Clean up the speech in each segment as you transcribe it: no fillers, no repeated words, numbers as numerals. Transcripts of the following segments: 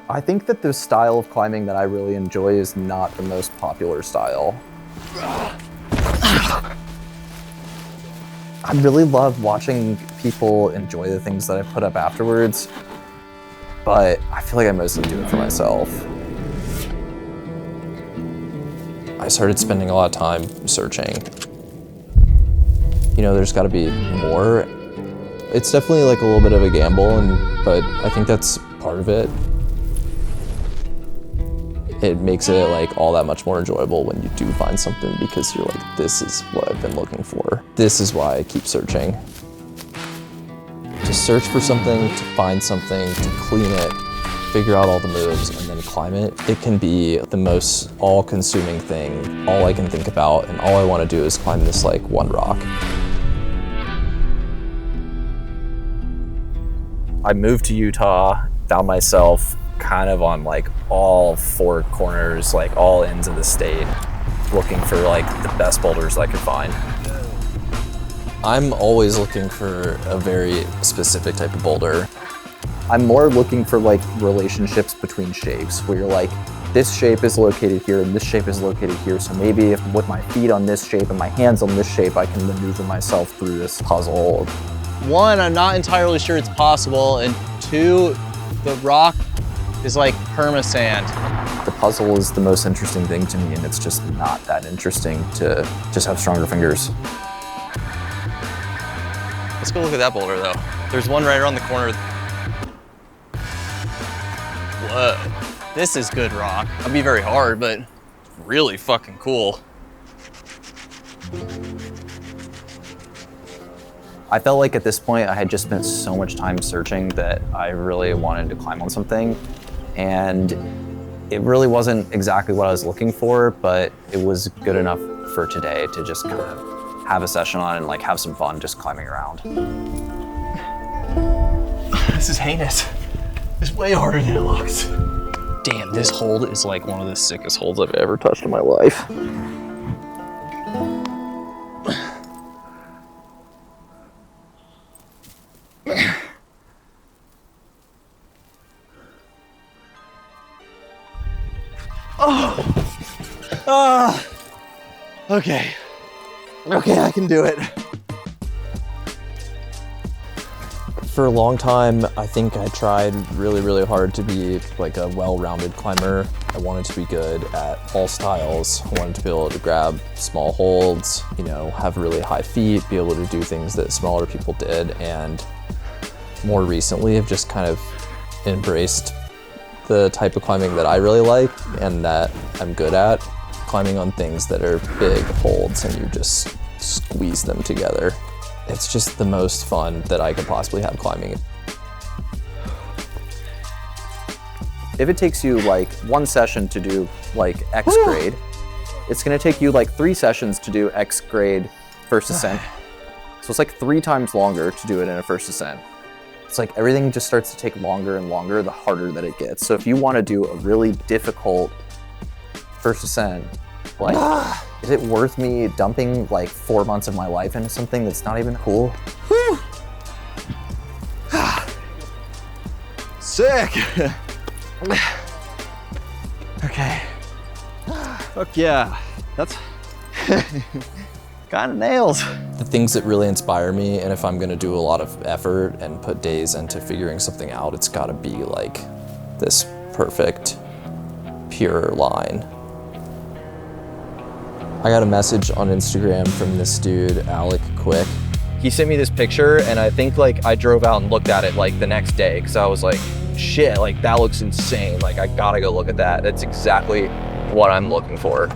I think that the style of climbing that I really enjoy is not the most popular style. I really love watching people enjoy the things that I put up afterwards, but I feel like I mostly do it for myself. I started spending a lot of time searching. You know, there's gotta be more. It's definitely like a little bit of a gamble, but I think that's part of it. It makes it like all that much more enjoyable when you do find something, because you're like, this is what I've been looking for. This is why I keep searching. To search for something, to find something, to clean it, figure out all the moves, and then climb it, it can be the most all-consuming thing. All I can think about and all I want to do is climb this like one rock. I moved to Utah, found myself kind of on like all four corners, like all ends of the state, looking for like the best boulders I could find. I'm always looking for a very specific type of boulder. I'm more looking for like relationships between shapes, where you're like, this shape is located here and this shape is located here, so maybe if with my feet on this shape and my hands on this shape, I can maneuver myself through this puzzle. One, I'm not entirely sure it's possible, and two, the rock is like perma-sand. The puzzle is the most interesting thing to me, and it's just not that interesting to just have stronger fingers. Let's go look at that boulder though. There's one right around the corner. Whoa, this is good rock. It'll be very hard, but really fucking cool. I felt like at this point I had just spent so much time searching that I really wanted to climb on something, and it really wasn't exactly what I was looking for, but it was good enough for today to just kind of have a session on and like have some fun just climbing around. This is heinous. It's way harder than it looks. Damn, this hold is like one of the sickest holds I've ever touched in my life. Okay. Okay, I can do it. For a long time, I think I tried really, really hard to be like a well-rounded climber. I wanted to be good at all styles. I wanted to be able to grab small holds, you know, have really high feet, be able to do things that smaller people did. And more recently, I've just kind of embraced the type of climbing that I really like and that I'm good at. Climbing on things that are big holds and you just squeeze them together. It's just the most fun that I could possibly have climbing. If it takes you like one session to do like X grade, it's gonna take you like 3 sessions to do X grade first ascent. So it's like 3 times longer to do it in a first ascent. It's like everything just starts to take longer and longer the harder that it gets. So if you wanna do a really difficult first ascent, like, is it worth me dumping like 4 months of my life into something that's not even cool? Sick. Okay. Fuck yeah. That's kind of nails. The things that really inspire me, and if I'm gonna do a lot of effort and put days into figuring something out, it's gotta be like this perfect, pure line. I got a message on Instagram from this dude, Alec Quick. He sent me this picture, and I think like I drove out and looked at it like the next day, because I was like, shit, like that looks insane. Like I gotta go look at that. That's exactly what I'm looking for.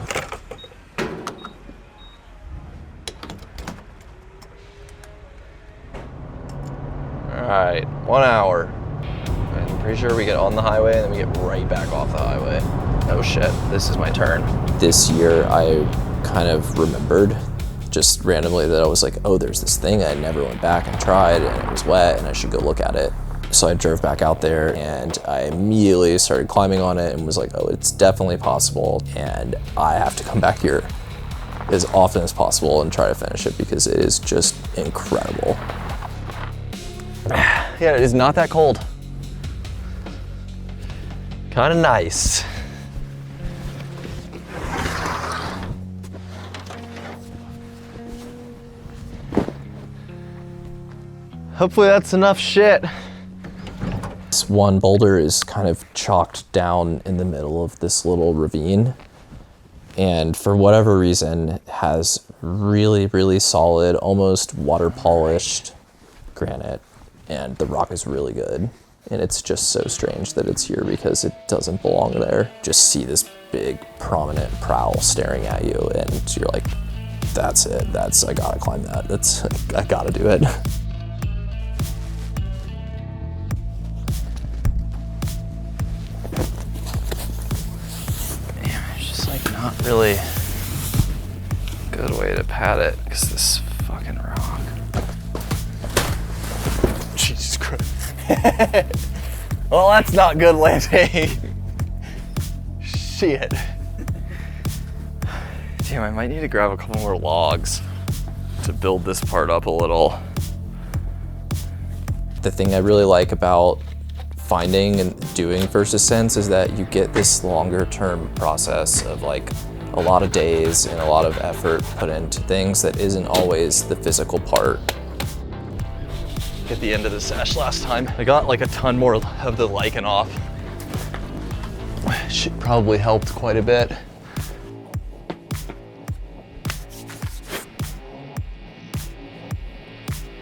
All right, 1 hour. I'm pretty sure we get on the highway and then we get right back off the highway. Oh shit, this is my turn. This year I kind of remembered just randomly that I was like, oh, there's this thing. I never went back and tried, and it was wet and I should go look at it. So I drove back out there and I immediately started climbing on it and was like, oh, it's definitely possible. And I have to come back here as often as possible and try to finish it because it is just incredible. Yeah, it is not that cold. kind of nice. Hopefully that's enough shit. This one boulder is kind of chalked down in the middle of this little ravine, and for whatever reason has really, really solid, almost water polished granite, and the rock is really good. And it's just so strange that it's here because it doesn't belong there. Just see this big prominent prow staring at you and you're like, that's it, I gotta climb that. I gotta do it. Not really a good way to pat it because this fucking rock. Jesus Christ. Well, that's not good landing. Shit. Damn, I might need to grab a couple more logs to build this part up a little. The thing I really like about finding and doing first ascents is that you get this longer term process of like a lot of days and a lot of effort put into things that isn't always the physical part. At the end of the sesh last time, I got like a ton more of the lichen off. Shit probably helped quite a bit.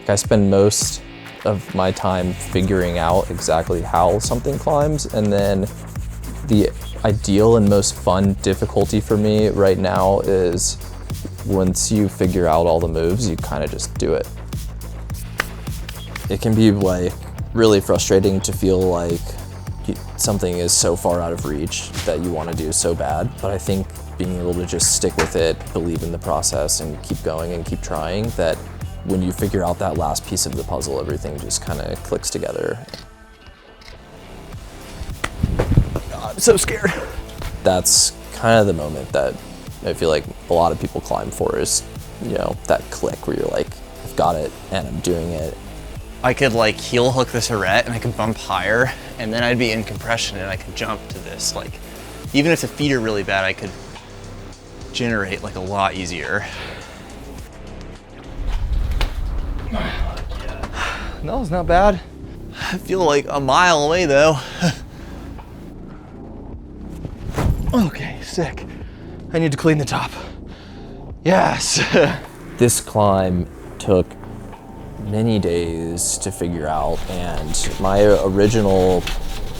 I spend most of my time figuring out exactly how something climbs, and then the ideal and most fun difficulty for me right now is once you figure out all the moves, you kind of just do it. It can be like really frustrating to feel like something is so far out of reach that you want to do so bad, but I think being able to just stick with it, believe in the process, and keep going and keep trying, that when you figure out that last piece of the puzzle, everything just kind of clicks together. I'm so scared. That's kind of the moment that I feel like a lot of people climb for, is, you know, that click where you're like, I've got it and I'm doing it. I could like heel hook this arete and I could bump higher, and then I'd be in compression and I could jump to this. Like, even if the feet are really bad, I could generate like a lot easier. No, it's not bad. I feel like a mile away though. Okay, sick. I need to clean the top. Yes. This climb took many days to figure out, and my original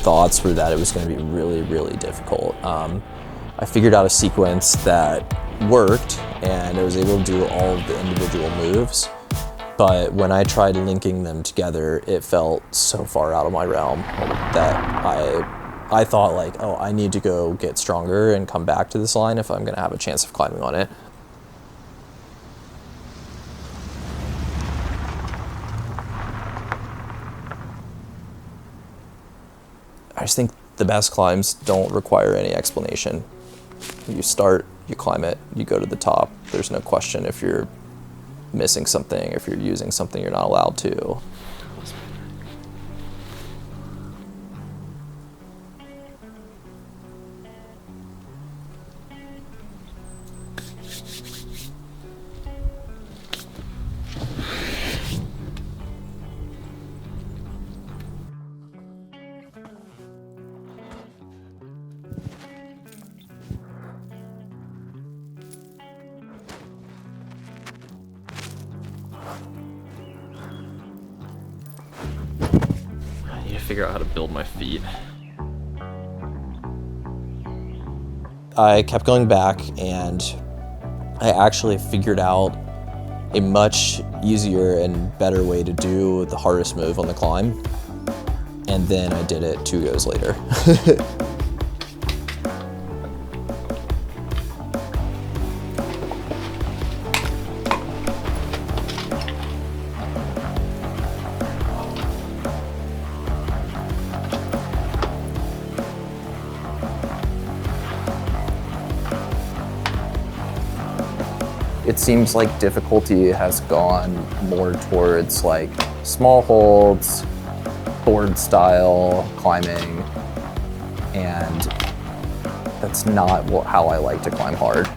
thoughts were that it was going to be really, really difficult. I figured out a sequence that worked, and I was able to do all of the individual moves. But when I tried linking them together, it felt so far out of my realm that I thought like, oh, I need to go get stronger and come back to this line if I'm gonna have a chance of climbing on it. I just think the best climbs don't require any explanation. You start, you climb it, you go to the top. There's no question if you're missing something, if you're using something you're not allowed to. Figure out how to build my feet. I kept going back, and I actually figured out a much easier and better way to do the hardest move on the climb. And then I did it 2 goes later. It seems like difficulty has gone more towards like small holds, board style climbing, and that's not how I like to climb hard.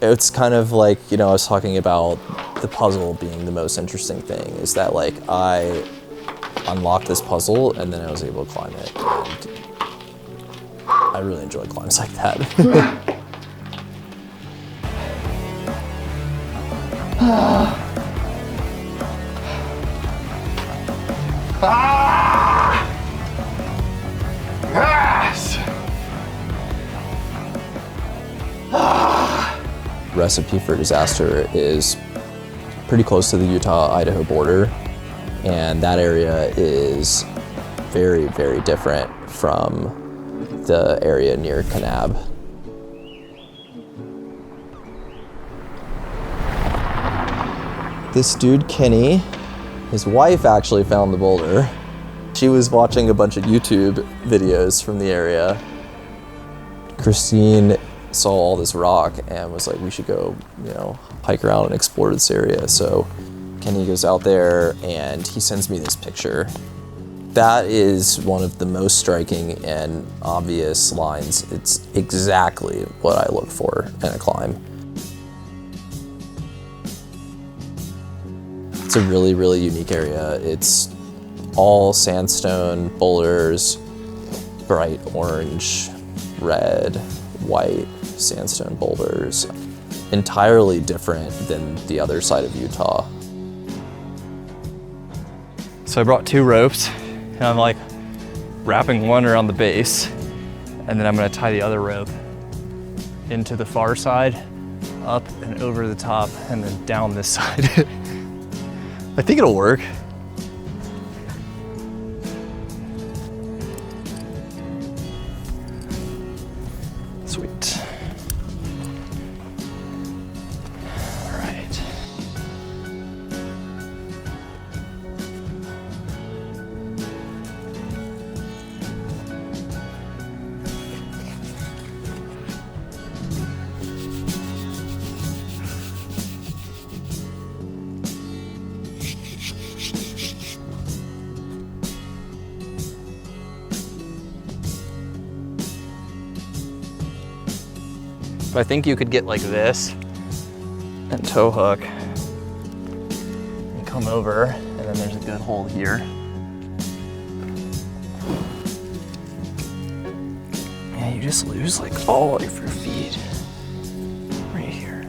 It's kind of like, you know, I was talking about the puzzle being the most interesting thing, is that like I unlocked this puzzle and then I was able to climb it. And I really enjoy climbs like that. Yes! Recipe for Disaster is pretty close to the Utah-Idaho border, and that area is very, very different from the area near Kanab. This dude, Kenny, his wife actually found the boulder. She was watching a bunch of YouTube videos from the area. Christine saw all this rock and was like, we should go, you know, hike around and explore this area. So Kenny goes out there and he sends me this picture. That is one of the most striking and obvious lines. It's exactly what I look for in a climb. It's a really, really unique area. It's all sandstone boulders, bright orange, red, white sandstone boulders. Entirely different than the other side of Utah. So I brought 2 ropes and I'm like wrapping one around the base, and then I'm gonna tie the other rope into the far side, up and over the top, and then down this side. I think it'll work. Sweet. All right. But I think you could get like this and tow hook and come over, and then there's a good hold here. Yeah, you just lose like all of your feet right here.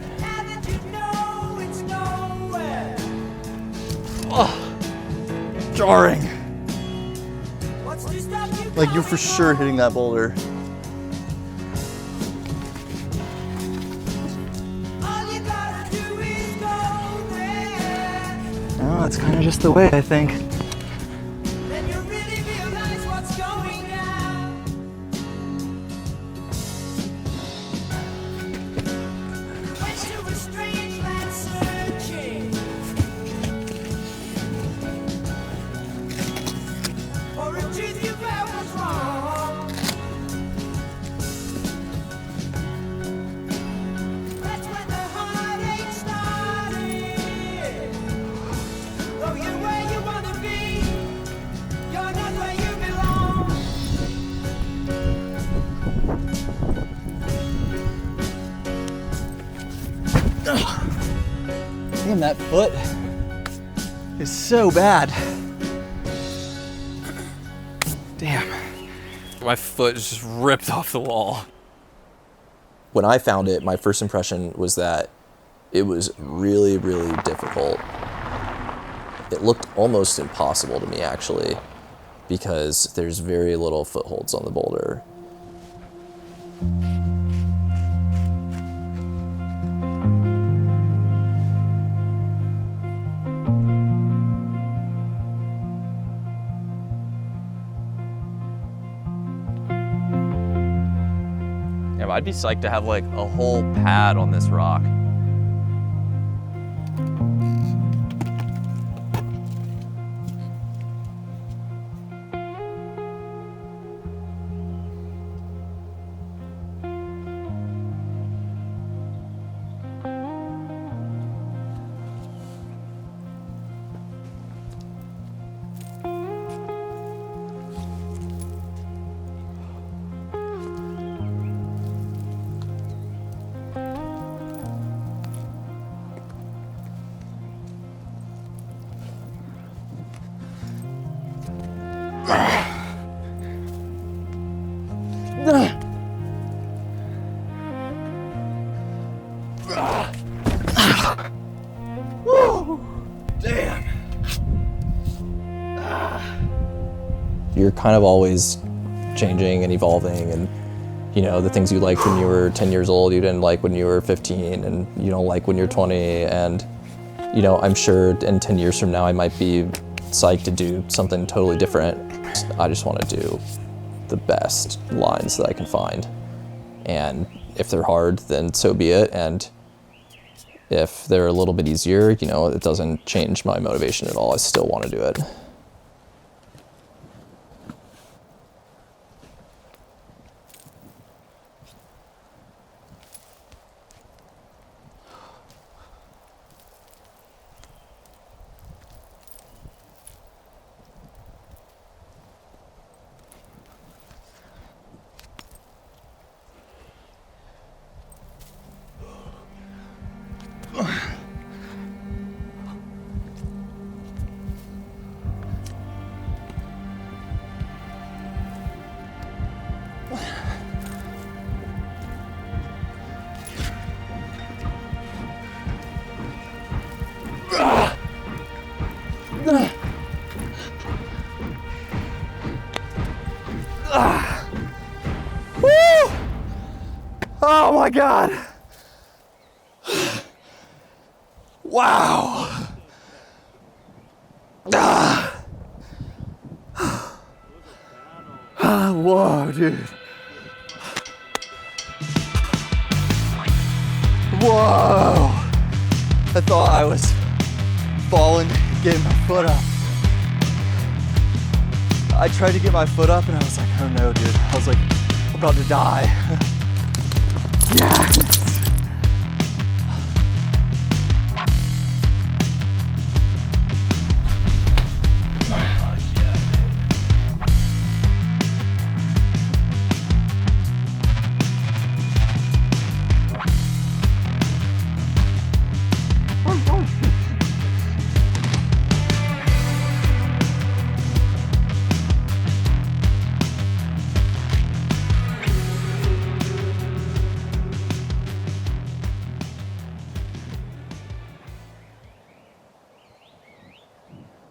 Oh, jarring. Like you're for sure hitting that boulder. Oh, it's kind of just the way, I think. Then you really realize what's going down. Went to a strange land searching for a truth you felt was wrong. That's when the heartache started. Though you're where you wanna be, you're not where you belong. Damn, that foot is so bad. Damn. My foot is just ripped off the wall. When I found it, my first impression was that it was really, really difficult. It looked almost impossible to me, actually, because there's very little footholds on the boulder. Yeah, but I'd be psyched to have like a whole pad on this rock. Damn. You're kind of always changing and evolving, and you know, the things you liked when you were 10 years old, you didn't like when you were 15, and you don't like when you're 20. And you know, I'm sure in 10 years from now, I might be psyched to do something totally different. I just want to do the best lines that I can find. And if they're hard, then so be it. And if they're a little bit easier, you know, it doesn't change my motivation at all. I still want to do it. Oh my God. Wow. Whoa, dude. Whoa. I thought I was falling, getting my foot up. I tried to get my foot up and I was like, oh no, dude. I was like, I'm about to die. Yeah.